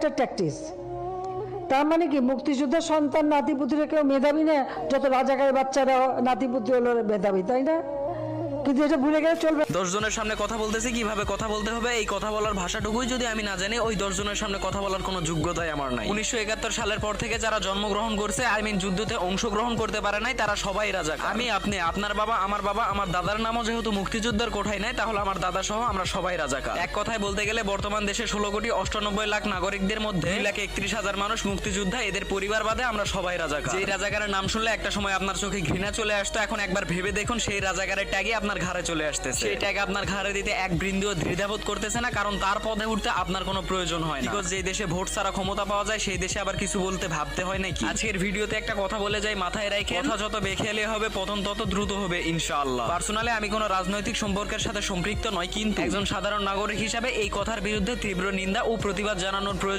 একটা ট্যাকটিস। তার মানে কি মুক্তিযোদ্ধার সন্তান নাতিপুতিরা কেউ মেধাবী না, যত রাজাকারের বাচ্চারা নাতিপুতি হলো মেধাবী, তাই না? কিন্তু এটা ভুলে গেলে চলবে। 10 জনের সামনে কথা বলতেছি, কিভাবে কথা বলতে হবে এই কথা বলার ভাষাটুকুই যদি আমি না জানি, ওই 10 জনের সামনে কথা বলার কোনো যোগ্যতাই আমার নাই। 1971 সালের পর থেকে যারা জন্মগ্রহণ করছে, যুদ্ধতে অংশগ্রহণ করতে পারে নাই, তারা সবাই রাজাকার। আমি, আপনি, আপনার বাবা, আমার দাদার নামও যেহেতু মুক্তিযোদ্ধার কোঠায় নাই, তাহলে আমার দাদা সহ আমরা সবাই রাজাকার। এক কথায় বলতে গেলে বর্তমান দেশে 16,98,00,000 নাগরিকদের মধ্যে 2,31,000 মানুষ মুক্তিযোদ্ধা, এদের পরিবার বাদে আমরা সবাই রাজাকার। যে রাজাকারের নাম শুনলে একটা সময় আপনার চোখে ঘৃণা চলে আসতো, এখন একবার ভেবে দেখুন সেই রাজাকারের ট্যাগে আপনার ঘাড়ে চলে আসতেছে। সেই ট্যাগ আপনার ঘাড়ে দিতে এক বিন্দুও দ্বিধাবোধ করতেছে না, কারণ তার পদে উঠতে আপনার কোনো প্রয়োজন হয় না। বিকজ যে দেশে ভোট ছাড়া ক্ষমতা পাওয়া যায়, সেই দেশে আবার কিছু বলতে ভাবতে হয় নাকি? আজকের ভিডিওতে একটা কথা বলে যাই, মাথায় রেখে কথা যত বেখেলে হবে, পতন তত দ্রুত হবে ইনশাআল্লাহ। পার্সোনালি আমি কোনো রাজনৈতিক সম্পর্কের সাথে সম্পৃক্ত নয়, কিন্তু একজন সাধারণ নাগরিক হিসাবে এই কথার বিরুদ্ধে তীব্র নিন্দা ও প্রতিবাদ জানানোর প্রয়োজন